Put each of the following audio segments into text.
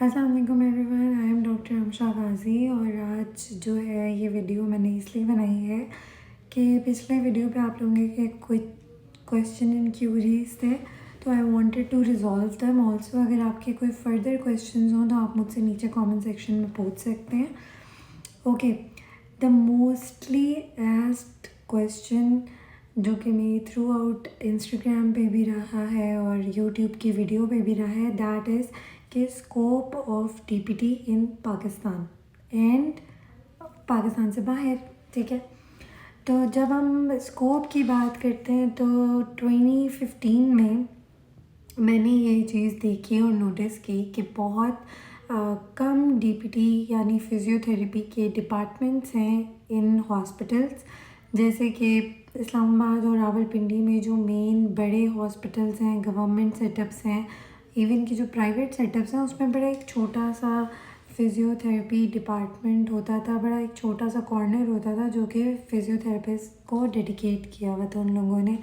अस्सलाम वालेकुम everyone, I am doctor Amsha Ghazi. और आज जो है ये वीडियो मैंने इसलिए बनाई है कि पिछले वीडियो पे आप लोगों के कोई क्वेश्चन एंड क्यूरीज थे, तो I wanted to resolve them also. अगर आपके कोई फर्दर क्वेश्चंस हों तो आप मुझसे नीचे कमेंट सेक्शन में पूछ सकते हैं। Okay, the mostly asked question जो कि मेरी थ्रू आउट इंस्टाग्राम पे भी रहा है और यूट्यूब की वीडियो पे भी रहा है, दैट इज़ कि scope of DPT in Pakistan and Pakistan से बाहर। ठीक है, तो जब हम स्कोप की बात करते हैं तो 2015 में मैंने ये चीज़ देखी और नोटिस की कि बहुत कम डीपीटी यानी फ़िज़ियोथेरेपी के डिपार्टमेंट्स हैं इन हॉस्पिटल्स। जैसे कि इस्लामाबाद और रावलपिंडी में जो मेन बड़े हॉस्पिटल्स हैं, गवर्नमेंट सेटअप्स हैं, इवन की जो प्राइवेट सेटअप्स हैं, उसमें बड़ा एक छोटा सा फ़िज़ियोथेरेपी डिपार्टमेंट होता था, बड़ा एक छोटा सा कॉर्नर होता था जो कि फ़िज़ियोथेरेपिस्ट को डेडिकेट किया हुआ था उन लोगों ने।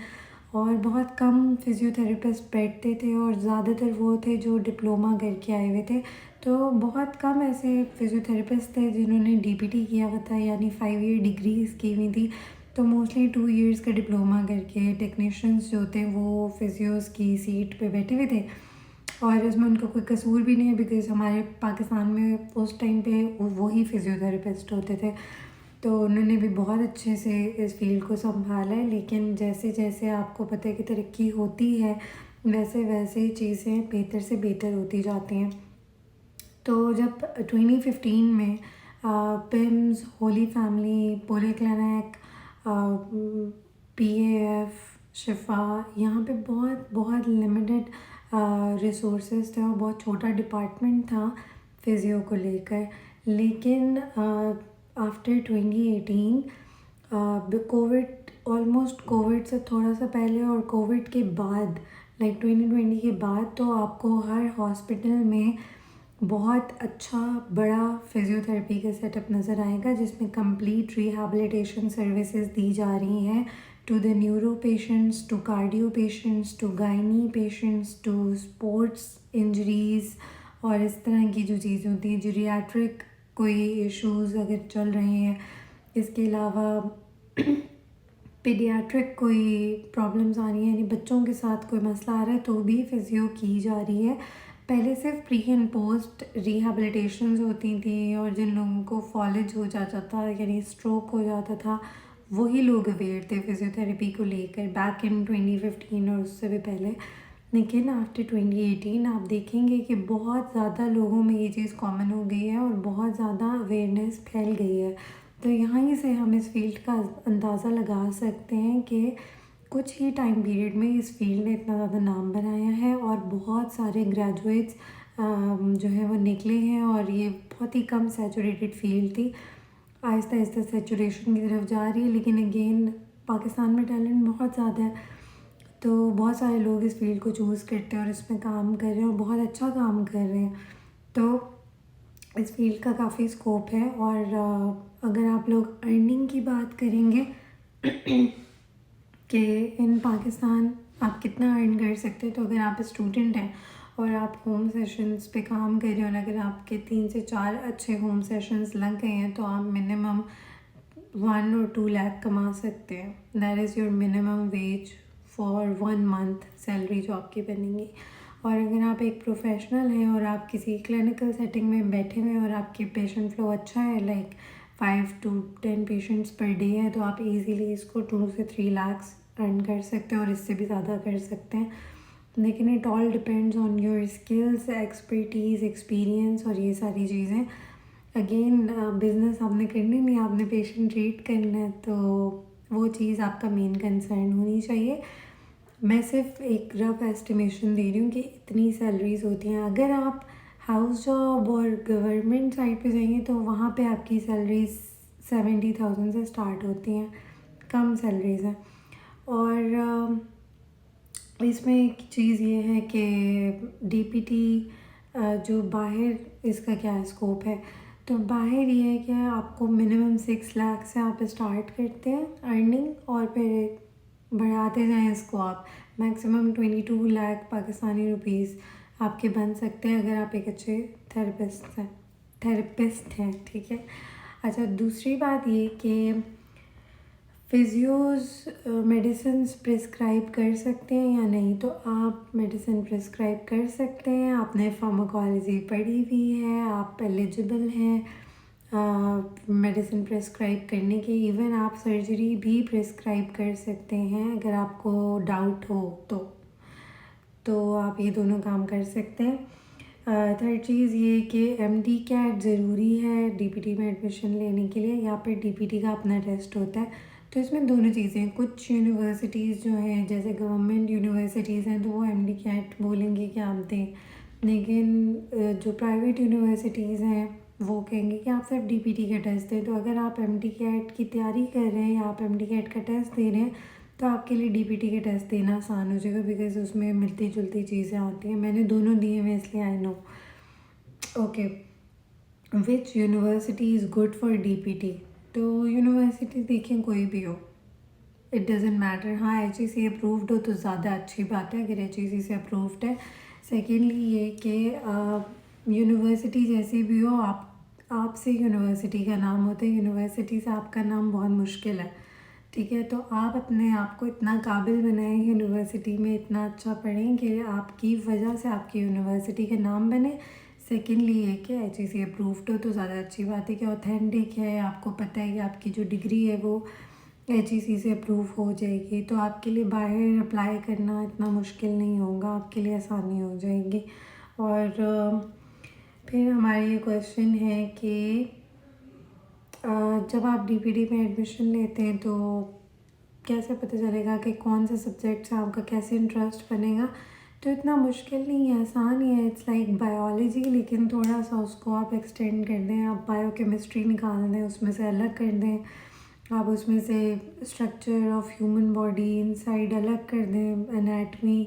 और बहुत कम फ़िज़ियोथेरेपिस्ट बैठते थे और ज़्यादातर वो थे जो डिप्लोमा करके आए हुए थे। तो बहुत कम ऐसे फ़िज़ियोथेरेपिस्ट थे जिन्होंने डीपीटी किया हुआ था, यानी 5 ईयर डिग्रीज़ की हुई थी। तो मोस्टली 2 इयर्स का डिप्लोमा करके टेक्नीशियंस जो थे वो फ़िज़ियोज़ की सीट पे बैठे हुए थे। और इसमें उनका कोई कसूर भी नहीं है, बिकॉज़ हमारे पाकिस्तान में उस टाइम पे वही फ़िज़ियोथेरेपिस्ट होते थे। तो उन्होंने भी बहुत अच्छे से इस फील्ड को संभाला है। लेकिन जैसे जैसे आपको पता है कि तरक्की होती है, वैसे वैसे चीज़ें बेहतर से बेहतर होती जाती हैं। तो जब 2015 में पिम्स, होली फैमिली, पोलीक्लिनिक, PAF, शिफा, यहाँ पे बहुत बहुत लिमिटेड रिसोर्सेज थे और बहुत छोटा डिपार्टमेंट था फिज़ियो को लेकर। लेकिन आफ्टर 2018 कोविड, ऑलमोस्ट कोविड से थोड़ा सा पहले और कोविड के बाद, लाइक 2020 के बाद, तो आपको हर हॉस्पिटल में बहुत अच्छा बड़ा फ़िज़ियोथेरेपी का सेटअप नज़र आएगा जिसमें कंप्लीट रिहैबिलिटेशन सर्विसेज दी जा रही हैं to the neuro patients, to cardio patients, to gynae patients, to sports injuries और इस तरह की जो चीज़ें होती हैं, जीरियाट्रिक कोई इश्यूज़ अगर चल रहे हैं। इसके अलावा पीडियाट्रिक कोई प्रॉब्लम्स आ रही हैं, यानी बच्चों के साथ कोई मसला आ रहा है, तो भी फ़िज़ियो की जा रही है। पहले सिर्फ प्री एंड पोस्ट रिहैबिलिटेशंस होती थी और जिन लोगों को फॉलेज हो जाता था, यानी स्ट्रोक हो जाता था, वही लोग अवेयर थे फ़िज़ियोथेरेपी को लेकर बैक इन 2015 और उससे भी पहले। लेकिन आफ्टर 2018 आप देखेंगे कि बहुत ज़्यादा लोगों में ये चीज़ कॉमन हो गई है और बहुत ज़्यादा अवेयरनेस फैल गई है। तो यहाँ से हम इस फील्ड का अंदाज़ा लगा सकते हैं कि कुछ ही टाइम पीरियड में इस फील्ड ने इतना ज़्यादा नाम बनाया है और बहुत सारे ग्रेजुएट्स जो है वो निकले हैं। और ये बहुत ही कम सैचुरेटेड फील्ड थी, आहिस्ता आहिस्ता सैचुरेशन की तरफ जा रही है। लेकिन अगेन पाकिस्तान में टैलेंट बहुत ज़्यादा है, तो बहुत सारे लोग इस फील्ड को चूज़ करते हैं और इसमें काम कर रहे हैं और बहुत अच्छा काम कर रहे हैं। तो इस फील्ड का काफ़ी स्कोप है। और अगर आप लोग अर्निंग की बात करेंगे कि इन पाकिस्तान आप कितना अर्न कर सकते हैं, तो अगर आप स्टूडेंट हैं और आप होम सेशंस पे काम कर रहे हो और अगर आपके 3 से 4 अच्छे होम सेशंस लग गए हैं तो आप मिनिमम 1 और 2 लाख कमा सकते हैं। That is your minimum ways for 1 month salary जो आपकी बनेगी। और अगर आप एक प्रोफेशनल हैं और आप किसी क्लिनिकल सेटिंग में बैठे हुए हैं और आपकी पेशेंट फ्लो अच्छा है, like 5 to 10 patients per day है, तो आप इजीली इसको 2 से 3 लाख अर्न कर सकते हैं और इससे भी ज़्यादा कर सकते हैं। लेकिन it all depends on your skills, expertise, experience और ये सारी चीज़ें। अगेन बिज़नेस आपने करनी नहीं, आपने पेशेंट ट्रीट करना है, तो वो चीज़ आपका मेन कंसर्न होनी चाहिए। मैं सिर्फ एक रफ एस्टिमेशन दे रही हूँ कि इतनी सैलरीज़ होती हैं। अगर आप हाउस जॉब और गवर्नमेंट साइड पे जाएंगे तो वहाँ पे आपकी सैलरीज 70,000 से स्टार्ट होती हैं, कम सैलरीज़ हैं। और इसमें एक चीज़ ये है कि डीपीटी जो बाहर इसका क्या स्कोप है, तो बाहर ये है कि आपको मिनिमम 6 लाख से आप स्टार्ट करते हैं अर्निंग और फिर बढ़ाते जाएं इसको आप मैक्सिमम 22 लाख पाकिस्तानी रुपीज़ आपके बन सकते हैं अगर आप एक अच्छे थेरेपिस्ट हैं, ठीक है। अच्छा, दूसरी बात ये कि फिजियोज़ मेडिसिन प्रिस्क्राइब कर सकते हैं या नहीं, तो आप मेडिसिन प्रिस्क्राइब कर सकते हैं। आपने फार्माकोलॉजी पढ़ी हुई है, आप एलिजिबल हैं मेडिसिन प्रिस्क्राइब करने के। इवन आप सर्जरी भी प्रिस्क्राइब कर सकते हैं अगर आपको डाउट हो तो आप ये दोनों काम कर सकते हैं। थर्ड चीज़ ये कि एमडी कैट ज़रूरी है डीपीटी में एडमिशन लेने के लिए, या फिर डीपीटी का अपना टेस्ट होता है। तो इसमें दोनों चीज़ें, कुछ यूनिवर्सिटीज़ जो हैं जैसे गवर्नमेंट यूनिवर्सिटीज़ हैं तो वो एमडी कैट बोलेंगे कि आप दें, लेकिन जो प्राइवेट यूनिवर्सिटीज़ हैं वो कहेंगे कि आप सिर्फ डीपीटी का टेस्ट दें। तो अगर आप एमडी कैट की तैयारी कर रहे हैं या आप एमडी कैट का टेस्ट दे रहे हैं तो आपके लिए डीपीटी का टेस्ट देना आसान हो जाएगा, बिकॉज़ उसमें मिलती जुलती चीज़ें आती हैं। मैंने दोनों दिए हुए इसलिए I know. Okay, which university is good for DPT? तो यूनिवर्सिटी देखें कोई भी हो, इट डज़न्ट मैटर। हाँ, HEC अप्रूव्ड हो तो ज़्यादा अच्छी बात है अगर HEC से अप्रूव्ड है। सेकेंडली ये कि यूनिवर्सिटी जैसी भी हो, आपसे यूनिवर्सिटी का नाम होता है, यूनिवर्सिटी से आपका नाम बहुत मुश्किल है, ठीक है। तो आप अपने आप को इतना काबिल बनाएं, यूनिवर्सिटी में इतना अच्छा पढ़ें कि आपकी वजह से आपकी यूनिवर्सिटी का नाम बने। सेकेंडली ये कि HEC अप्रूव्ड हो तो ज़्यादा अच्छी बात है कि ऑथेंटिक है, आपको पता है कि आपकी जो डिग्री है वो HEC से अप्रूव हो जाएगी, तो आपके लिए बाहर अप्लाई करना इतना मुश्किल नहीं होगा, आपके लिए आसानी हो जाएगी। और फिर हमारा ये क्वेश्चन है कि जब आप डीपीटी में एडमिशन लेते हैं तो कैसे पता चलेगा कि कौन से सब्जेक्ट से आपका कैसे इंटरेस्ट बनेगा? तो इतना मुश्किल नहीं है, आसान ही है। इट्स लाइक बायोलॉजी, लेकिन थोड़ा सा उसको आप एक्सटेंड कर दें, आप बायोकेमिस्ट्री निकाल दें, उसमें से अलग कर दें, आप उसमें से structure of human body inside अलग कर दें, एनाटमी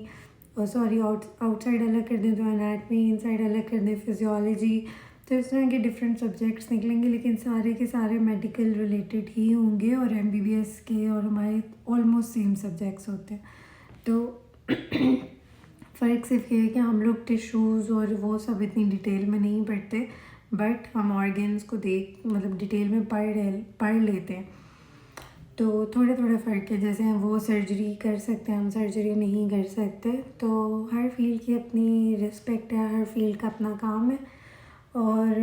आउटसाइड अलग कर दें तो एनाटमी, इनसाइड अलग कर दें फिजियोलॉजी। तो इस तरह के डिफरेंट सब्जेक्ट्स निकलेंगे, लेकिन सारे के सारे मेडिकल रिलेटेड ही होंगे और MBBS के और हमारे ऑलमोस्ट सेम सब्जेक्ट्स होते हैं। तो फ़र्क सिर्फ ये है कि हम लोग टिश्यूज़ और वो सब इतनी डिटेल में नहीं पढ़ते, बट हम ऑर्गन्स को मतलब डिटेल में पढ़ लेते हैं। तो थोड़े थोड़े फ़र्क है, जैसे वो सर्जरी कर सकते हैं, हम सर्जरी नहीं कर सकते। तो हर फील्ड की अपनी रिस्पेक्ट है, हर फील्ड का अपना काम है। और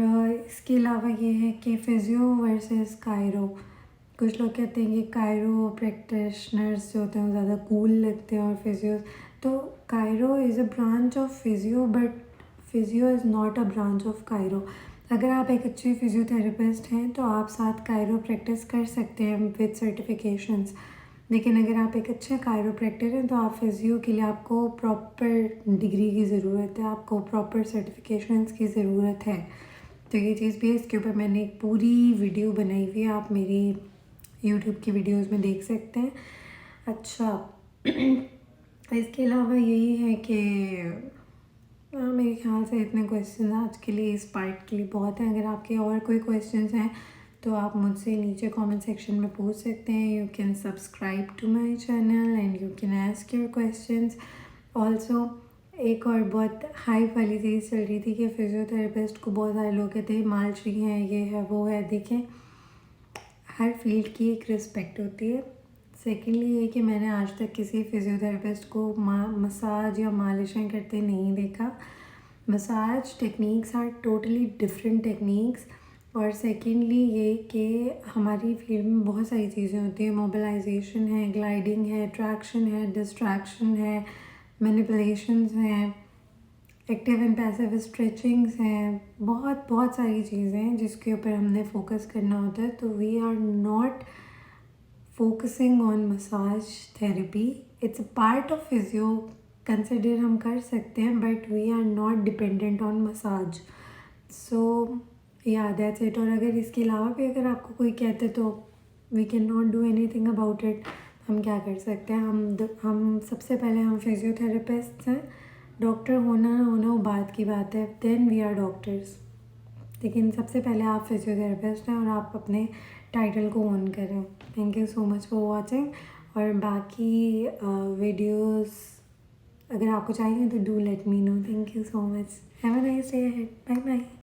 इसके अलावा ये है कि फ़िज़ियो वर्सेस कायरो, कुछ लोग कहते हैं कि कायरो प्रैक्टिशनर्स जो होते हैं वो ज़्यादा कूल लगते हैं और फिजियो, तो Cairo is a branch of physio, but physio is not a branch of Cairo. अगर आप एक अच्छे फिजियोथेरेपिस्ट हैं तो आप साथ कायरो प्रैक्टिस कर सकते हैं विद सर्टिफिकेशंस, लेकिन अगर आप एक अच्छे कायरोप्रैक्टर हैं तो आप फिजियो के लिए आपको प्रॉपर डिग्री की ज़रूरत है, आपको प्रॉपर सर्टिफिकेशंस की ज़रूरत है। तो ये चीज़ भी है, इसके ऊपर मैंने एक पूरी वीडियो बनाई हुई है, आप मेरी यूट्यूब की वीडियोस में देख सकते हैं। अच्छा इसके अलावा यही है कि मेरे ख्याल से इतने क्वेश्चन आज के लिए, इस पार्ट के लिए बहुत हैं। अगर आपके और कोई क्वेश्चंस हैं तो आप मुझसे नीचे कमेंट सेक्शन में पूछ सकते हैं। You can subscribe to my channel and you can ask your questions also. एक और बहुत हाइप वाली चीज़ चल रही थी कि फिजियोथेरेपिस्ट को बहुत सारे लोग कहते हैं मालची हैं, ये है वो है। देखें, हर फील्ड की एक रिस्पेक्ट होती है। सेकेंडली ये कि मैंने आज तक किसी फिजियोथेरेपिस्ट को मसाज या मालिशें करते नहीं देखा। Massage techniques are totally different techniques. और सेकेंडली ये कि हमारी फील्ड में बहुत सारी चीज़ें होती हैं, मोबिलाइजेशन है, ग्लाइडिंग है, ट्रैक्शन है, डिस्ट्रैक्शन है, मैनिपुलेशंस हैं, एक्टिव एंड पैसिव स्ट्रेचिंग्स हैं, बहुत सारी चीज़ें हैं जिसके ऊपर हमने फोकस करना होता है। तो we are not focusing on massage therapy, it's a part of physio, consider हम कर सकते हैं, but we are not dependent on massage. So yeah that's it. और अगर इसके अलावा भी अगर आपको कोई कहते तो we can not do anything about it. हम क्या कर सकते हैं? हम सबसे पहले हम फिजियोथेरेपिस्ट हैं, डॉक्टर होना ना होना वो बात की बात है, देन वी आर डॉक्टर्स। लेकिन सबसे पहले आप फिजियोथेरेपिस्ट हैं और आप अपने टाइटल को ऑन करें। Thank you so much for watching. और बाकी वीडियोस अगर आपको चाहिए तो do let me know. Thank you so much. Have a nice day ahead. Bye bye.